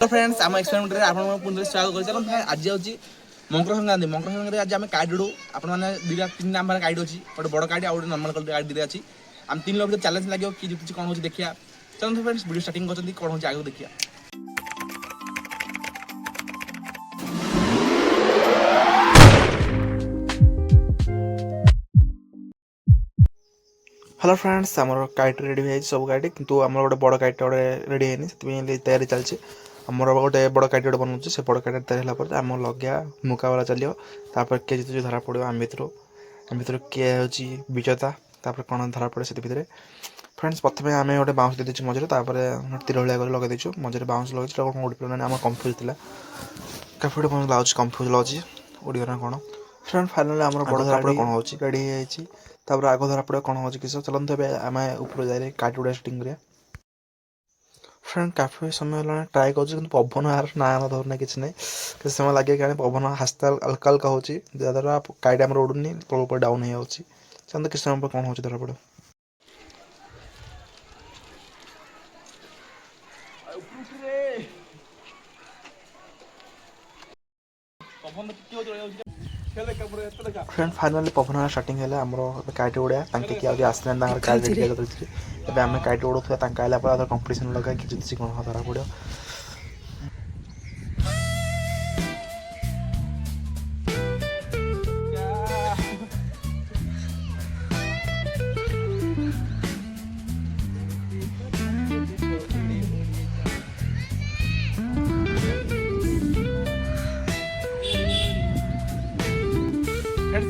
Hello friends आम experiment रे आपण पुनः स्वागत कर चलन आज होची मकर संक्रांति आज आम काइट उड़ू आपण माने दुटा तीन नंबर काइट अछि गोटे बड़ काइट आ गोटे नॉर्मल काइट दिरे अछि हम तीन लोग चैलेंज लागो कि जितुची कोन होची देखिया चलन फ्रेंड्स वीडियो स्टार्टिंग करछंती कोन होची आगो देखिया। हेलो फ्रेंड्स आमर काइट रेडी है सब काइट किंतु आमर गोटे बड़ काइट गोटे रेडी है से तैयारी चलती आमर गोटे बड़ काइट गोटे बनाऊँ से बड़ काइट तैयारी होगा आम लगे मुकाबला चलो किए जितु धरा पड़ो आम भर किए हूँ विजेता कौन धरा पड़े से भितर फ्रेंड्स प्रथम आम गोटे बाउंस दे दीजिए मझे तीर भाया कर लगे दीचु मझे बाउंस लगे गोटे पे आम कन्फ्यूज था काफी गोटे लाच कन्फ्यूज लागी उड़ीना कौन फ्रेंड फाइनाली आम बड़ धरा पड़े कौन हो रेडी है आग धरा पड़े कौन हो किस चलते आम ऊपर जाए काट उड़ा सेटिंग करिया फ्रेंड काफी समय ट्राए कर पवन यार ना धरना किसी ना किसी समय लगे क्या पवन हास्ता हल्का हल्का हो जहाद्वारा काइट आम उड़ूनी तल ऊपर डाउन हो चलते किसी समय कौन हो धरा पड़े फ्रेंड फाइनाली पवन स्टार्टिंग है आमर काइट उड़ा किए आसना काइट रेडी कर आम काइट उड़ाऊा आइला कंपिटिशन लगा कि जितसी कौन धरा पड़ो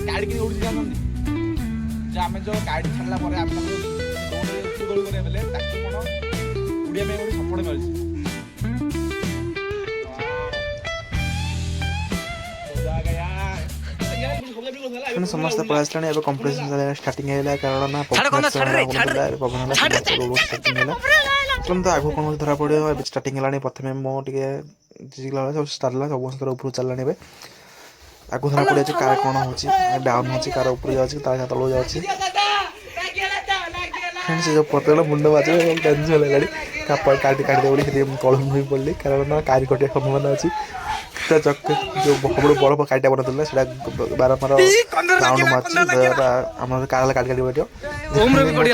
काइट कि उड़ी जानते आम जो काइट छाड़ा पर आम गोल करें बेले कौन उड़िया गोटे सपोर्ट मिली समस्त पढ़ा आसानी कंपिटिशन स्टार्टिंग है कारण ना पवन चलते आगू कौन धरा पड़ो स्टार्टिंग है प्रथम मुझे स्टार्ट सब ऊपर चलने आगू धरा पड़े कार कौन हो डाउन हो कार ऊपर जाऊँगी तल जाऊँगी से जो पतला मुंड बाजे टेंशन लगा कापड़ काटी काटी तल मुझे पड़ी कारण कार कटिया संभावना अच्छी चक जो बड़ बड़ काटा बना से बारंबार राउंड मार्च आम कार काट काट तलू कर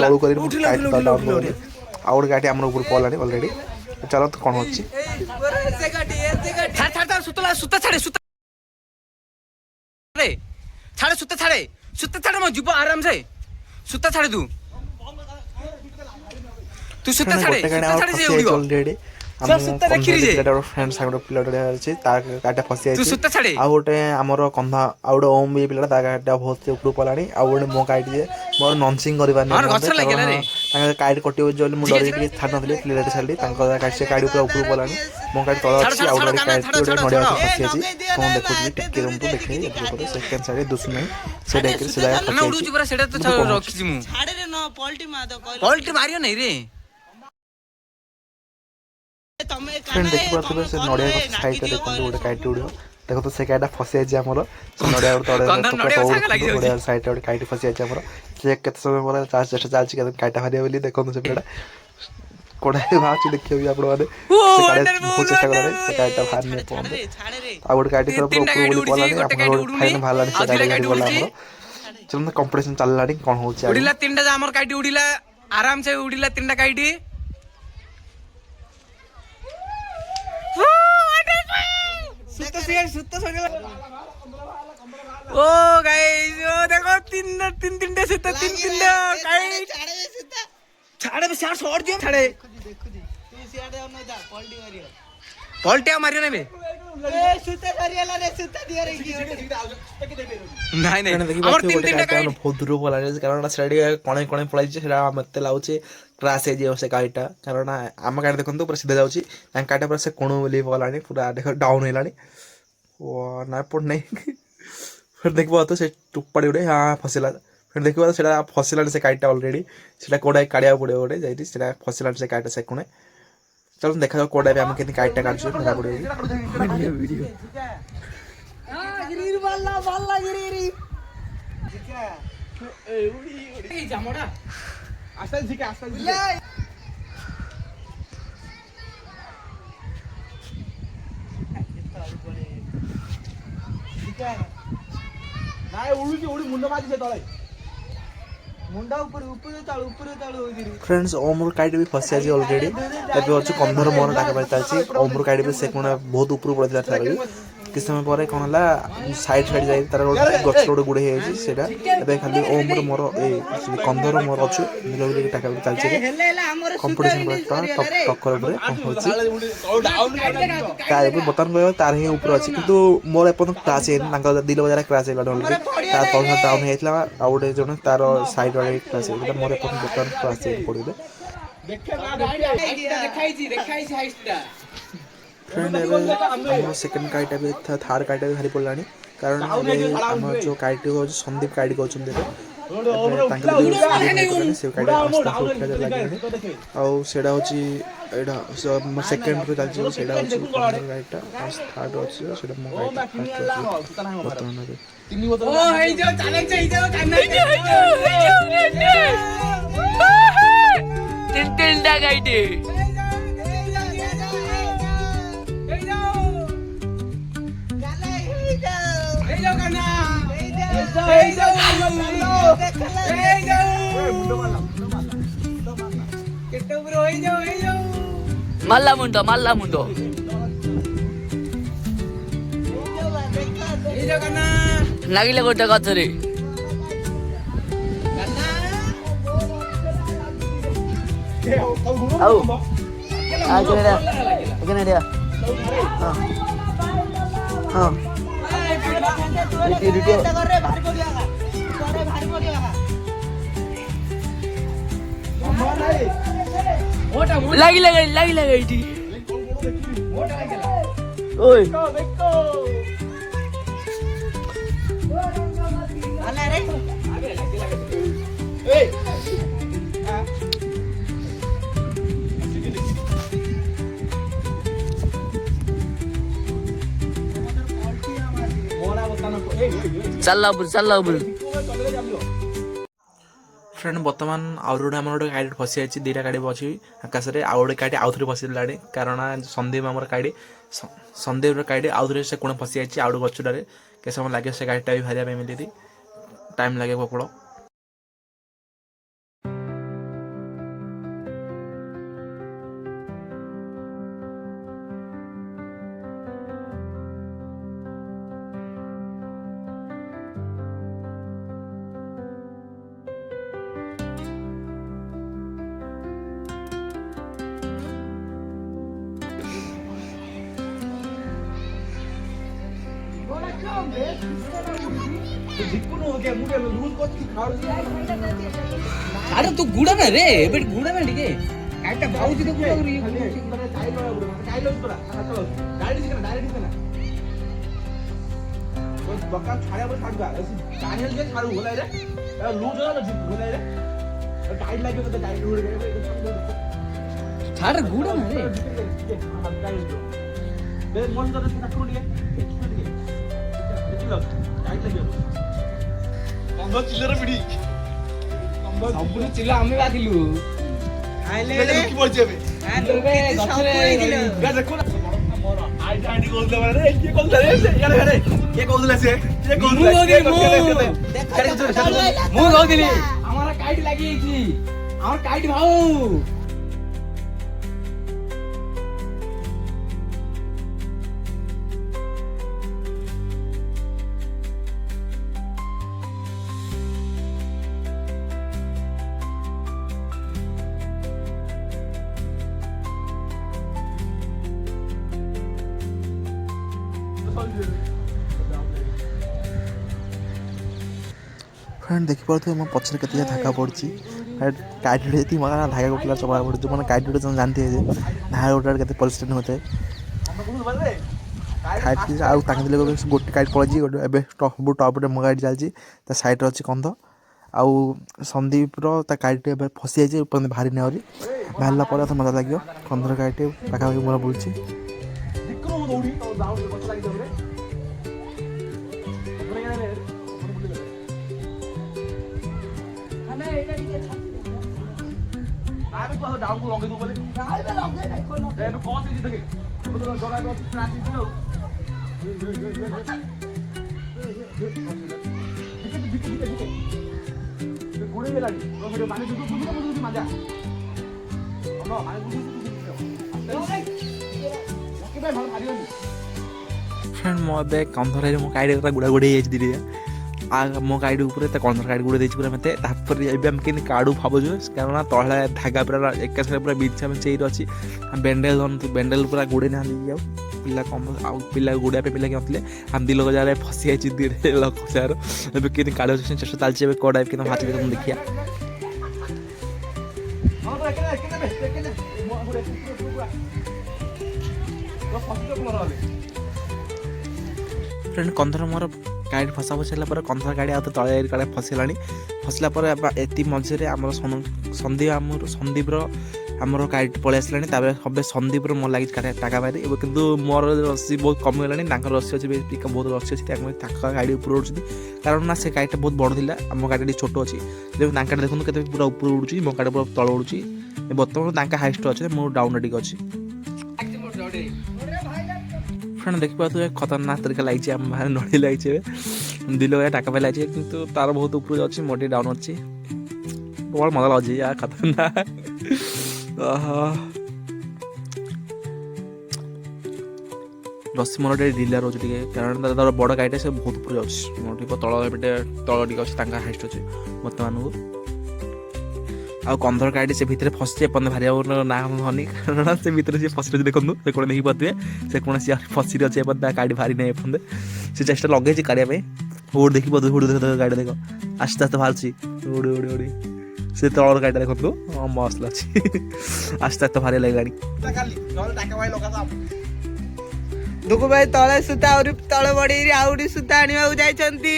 डाउन कर आउ गोटे गाड़ी आम ऊपर पड़ानी अलरेडी चलो तो कौन हो छाड़े सुते छाड़े मो जुब आराम से सुता छाड़े तू सुता छाड़े ऑलरेडी फ्रेंड सांग पिलाटा अच्छी गाड़ी फसी जाए आ गोटे आमर कंधा आ गोटे ओम भी पिलाटा गाड़ी बहुत ऊपर पलानी आ गोटे मो गाड़ी जे मोर नंसिंग कर काइट कटे जो मुझे छाड़ नी पिलाटा छाड़ी से गाड़ी ऊपर पलानी मो गाड़ी तल अच्छी आउ गाड़ी काइट नड़िया फसी जाए कौन देखुची टिके रूम देखे सेकेंड साइड दुसु नहीं से फ्रेंड देखी पारे से नड़िया साइड देखते गोटे काइट उड़ देख तो से गाड़ी फसी जाए आमर से नड़िया तौर साइड गोटे काइट फसी जाए आमर से केत समय पर चेष्टा चलती काइटा बाहर बोली देखते से पेड़ा कड़ाई बाहर देखिए आप बहुत चेष्टा करें काइटा बाहर नहीं पहुंचे आ गोटे गाड़ी फाइन बाहर चलो कंपिटिशन चलला कौन हो उड़िला तीनटा हमर काइट उड़िला आराम से उड़िला तीनटा काइट ओ गाइस ओ देखो तीन सीता तीन काइट छाड़े बस यार शॉट दियो छाड़े देखो जी तू सियाडे न जा पलटी मारियो पलटी मारियो ने बे ए सुता करियाला रे सुता दियो रे नहीं हमर तीन काइट बहुत दूर बोला कारण सेडी कोणे कोणे पळाई सेडा मते लाउची क्रैश हे जे से गाड़ीटा कारण आम गाड़ी देखो पूरा सीधा जाऊँगी गाड़ी पूरा से कोण बोली गलानी पूरा देख डाउन होलानी ओ ना पड़ नहीं फिर देखो तो से टुप्पाड़ी उड़े हाँ फसिला फिर देखो से फसिला से गाड़ीटा अलरेडी से कोड़ा काढ़िया पड़ो गोटे जाइए फसिला से गाड़ीटा से कोणे चलो देखा जाओ कोड़ा भी आम के गाड़ीटा काटछु मेरा पड़ो वीडियो गिरी वाला गिरी ए उड़ी जामोडा आस्ते झिके ନାଇଁ ଉଡୁଛି ଉଡି ମୁଣ୍ଡ ମାରି ସେ ତଳେ ମୁଣ୍ଡ ଉପରେ ତଳ ହଉଛି फ्रेंड्स ओमर काइट भी फसी आछि ऑलरेडी एबे अछि कंधर मोर डाका बाय चालछि ओमर काइट भी से कोना बहुत ऊपर पड़ि था कि किछ समय परे कोन हला साइड जाई तार गछ रोड गुडे हे छि सेटा एबे खाली ओमर मोर ए कंधर मोर अछि बिलोली के टाका चालछि कंपटीशन पर टक्कर ऊपर होछि तार भी बटन गयो तार ही ऊपर अछि किंतु मोर अपन क्लास हे नांगा दिल बजार क्लास हे बाडल तार पर डाउन हेतला आउट जण तार साइड वाले क्लास हे मोर अपन बटन क्लास हे पड़िबे देखाई हाइस्टटा फ्रेंड एबे सेकंड काइट एबे थर्ड काइट भी हारि पड़लानी कारण हमर जो काइट हो संदीप काइट को छन से काइट आस्ता उठा लागलानी आ सेडा होची एडा सेकंड पे चलची सेडा होची काइटा थर्ड होची सेडा मो काइट वर्तमान रे तिनी बोतल ओ हेई जो चले जाओ कान्ना तीन टा गाइडे মাল্লা মুন্ডো নাগিলে গোটা কথা রে আও এখানে রে হ্যাঁ লাগিলা গাইটি ওই चल्ला बुल फ्रेंड बर्तमान आउर गोटे आम गोटे गाड़ी फसी जाइए दुटा गाड़ी अच्छी आकाश में आउ गोटे गाड़ी आउ थे फसी लाणी कारण संदीप आम गाड़ी संदीप गाड़ी आउ थे से कोण फसी जाइए आउ गोटे गचुटारे के समय लगे से गाड़ीटा भी बाहर मिली टाइम लगे प्रबल अरे तू गुड़ा ना रे बट गुड़ा ना ठीक है काटा भाऊजी तो गुड़ा करी डायरेक्ट दिखना बक्का छाया पर छाड़ गया चाहे जे छाड़ू होला रे लूज होला जिप होला रे टाइट लागे तो टाइट उड़ गए छाड़ गुड़ा ना रे बे मन कर टक्कर लिए देखिलो टाइट लागे कंबो चिल्लर पिडी कंबो सब चिल्ला हमें बाथिलु आइले रे की पड़छे बे गछरे गा देखो ना मोर आईडी कोल दे रे के कोल दे रे यारे यारे के कोल दे से के कोल दे मु कहदिली हमारा काइट लागि छी हमर काइट भाऊ फ्रेंड देखिपे मो पचर के धागा पड़ी काइटी मना धागा गोटा चबा पड़े जो मैंने काइटी जानते हैं धागा गोटा के परिस्थिति होता है काइट आउ गोटे काइट पड़ी गोटे सब टप मो गाड़ी चलती सैड अच्छी कंध आउ संदीप काइट फसी जाइए बाहरी नहीं आहरी बाहर मजा लगे कंधर काइट पाखापाखि मोर बुलूँ डाउन को लगे दो बोले ए तो कौन सी जीत गई तो जगह पे ट्रैफिक ଫ୍ରେଣ୍ଡ ମୁଁ ଏବେ କନ୍ଧରରେ ମୋ ଗାଡ଼ି ଗୁଡ଼ା ଗୁଡ଼େଇ ଯାଇଛି ଧୀରେ ମୋ ଗାଡ଼ି ଉପରେ ତା କନ୍ଧର ଗାଡ଼ି ଗୁଡ଼େଇ ଦେଇଛି ପୁରା ମୋତେ। ତାପରେ ଏବେ ଆମେ କେମିତି କାଢ଼ୁ ଭାବୁଛୁ, କାରଣ ତଳେ ଧାଗା ପୁରା ଏକା ସାଙ୍ଗରେ ପୁରା ବିଛା ଚେଇର ଅଛି। ବେଣ୍ଡେଲ ଧରନ୍ତୁ, ବେଣ୍ଡେଲ ପୁରା ଗୁଡ଼େଇ ନାହାନ୍ତି ଆଉ ପିଲା କମ, ଆଉ ପିଲା ଗୁଡ଼େଇବା ପାଇଁ ପିଲା କିଏ ନଥିଲେ। ଆମେ ଦୁଇ ଲୋକ ଜାଗାରେ ଫସି ଯାଇଛି 2 ଲୋକ ଜାଗାର। ଏବେ କେମିତି କାଢ଼ି ଚେଷ୍ଟା ଚାଲିଛି, ଏବେ କଡ଼ା କେମିତି ମାଛି ଦେଖନ୍ତୁ ଦେଖିବା। ଫ୍ରେଣ୍ଡ କନ୍ଧର ମୋର ଗାଡ଼ି ଫସା ଫସିଲା ପରେ କନ୍ଧର ଗାଡ଼ି ଆଉ ତ ତଳେ ଗାଡ଼ି ଫସିଲାଣି। ଫସିଲା ପରେ ଏତି ମଝିରେ ଆମର ସନ୍ଦୀପର ଆମର ଗାଡ଼ି ପଳେଇ ଆସିଲାଣି। ତାପରେ ଏବେ ସନ୍ଦୀପର ମୋର ଲାଗିଛି ଟାକା ମାରି। ଏବେ କିନ୍ତୁ ମୋର ରସି ବହୁତ କମିଗଲାଣି, ତାଙ୍କର ରସି ଅଛି ବହୁତ ରସି ଅଛି, ତାଙ୍କ ଗାଡ଼ି ଉପରେ ଉଡ଼ୁଛନ୍ତି। କାରଣ ନା ସେ ଗାଡ଼ିଟା ବହୁତ ବଡ଼ ଥିଲା, ଆମ ଗାଡ଼ି ଛୋଟ ଅଛି। ତାଙ୍କ ଗାଡ଼ି ଦେଖନ୍ତୁ କେତେ ପୁରା ଉପରେ ଉଡ଼ୁଛି, ମୋ ଗାଡ଼ି ପୁରା ତଳ ଉଡ଼ୁଛି। ବର୍ତ୍ତମାନ ତାଙ୍କ ହାଇଷ୍ଟ ଅଛି, ମୁଁ ଡାଉନରେ ଟିକେ ଅଛି। ଫ୍ରେଣ୍ଡ ଦେଖିପାରୁଥିବେ ଖତରନାକ ତରିକା ଲାଗିଛି, ଆମ ବାହାରେ ନଡ଼ି ଲାଗିଛି। ଏବେ 2 ଲୋକ ଟାକା ପାଇଁ ଲାଗିଛି, କିନ୍ତୁ ତାର ବହୁତ ଉପରୁ ଅଛି, ମୋର ଟିକେ ଡାଉନ୍ ଅଛି। ବହୁତ ମଜା ଲାଗୁଛି ୟା ଖତରନାକ। ରସି ମୋର ଟିକେ ଢିଲା ରହୁଛି ଟିକେ, କାରଣ ତାର ବଡ଼ ଗାଡ଼ିଟା ସେ ବହୁତ ଉପରେ ଅଛି। ମୋର ଟିକେ ତଳ ଟିକେ ଅଛି, ତାଙ୍କ ହାଇଷ୍ଟ ଅଛି ବର୍ତ୍ତମାନକୁ। ଆଉ କନ୍ଧର ଗାଡ଼ି ସେ ଭିତରେ ଫସିଛି, ଏପର୍ଯ୍ୟନ୍ତ ବାହାରିବାକୁ ନାଁ ହଉନି, କାରଣ ସେ ଭିତରେ ସିଏ ଫସି ଅଛି। ଦେଖନ୍ତୁ ସେ କୋଣ ଦେଖିପାରୁଥିବେ, ସେ କୋଣ ସିଏ ଫସିରେ ଅଛି, ଏପର୍ଯ୍ୟନ୍ତ ଗାଡ଼ି ବାହାରି ନାହିଁ ଏପର୍ଯ୍ୟନ୍ତ। ସେ ଚେଷ୍ଟା ଲଗେଇଛି କାଢ଼ିବା ପାଇଁ। ହୁଡ଼ ଦେଖିପାରୁଥିବେ, ହୁଡ଼ ଗାଡ଼ି ଦେଖ ଆସ୍ତେ ଆସ୍ତେ ବାହାରୁଛି, ଉଡ଼ି ସେ ତଳର ଗାଡ଼ିଟା ଦେଖନ୍ତୁ, ହଁ ମସ୍ତ ଲାଗୁଛି। ଆସ୍ତେ ଆସ୍ତେ ବାହାରି ଲାଗିଲାଣି। ଦୁଃଖ ଭାଇ ତଳେ ସୂତା ଆହୁରି ତଳେ ବଢେଇ ଆହୁରି ସୂତା ଆଣିବାକୁ ଯାଇଛନ୍ତି।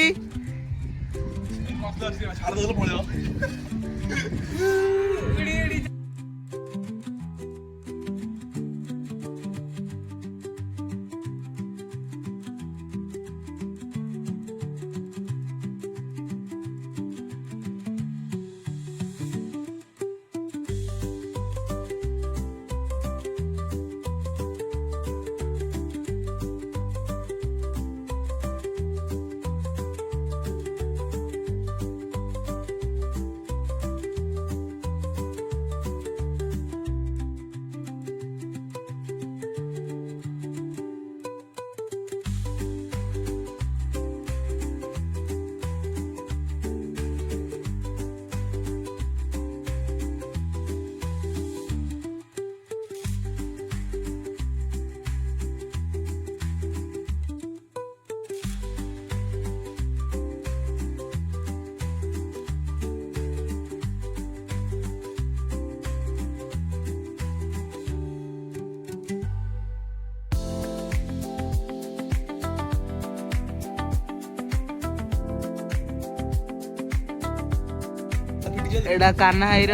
एडा Kanha higher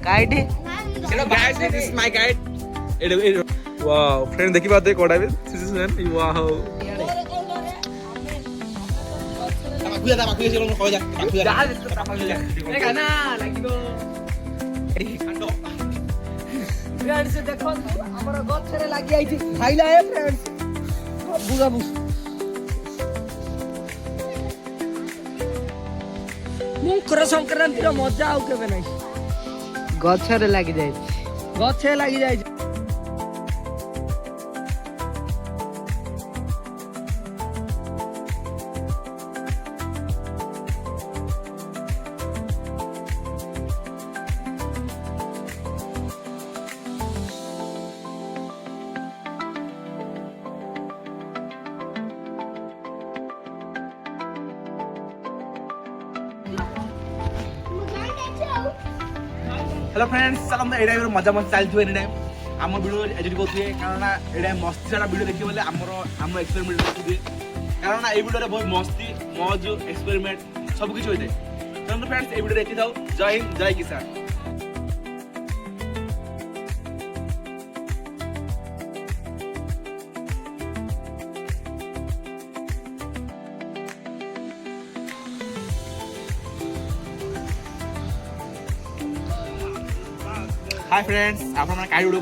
guide Guys, this is my guide. Wow, friend देखी बात है कोड़ा भी। This is man. Wow. Friends देखो हमर गछरे लागि आइछि खाइला है फ्रेंड्स बुगा बु मकर संक्रांति रो मजा आउ केबे नै गछरे लागि जाय गछे लागि जाय हेलो फ्रेंड्स, चलो ये टाइम मजा मजा चलती एनी टाइम आम वीडियो एडिट करेंगे कारण ये मस्ती सारा वीडियो देखिए बोले आम एक्सपेरिमेंट देखिए कारण ये वीडियो बहुत मस्ती मौज एक्सपेरिमेंट सब किसी होता है। तो फ्रेंड्स ये वीडियो देखी था। जय हिंद, जय किसान। हाय फ्रेंड्स, आप काई वीडियो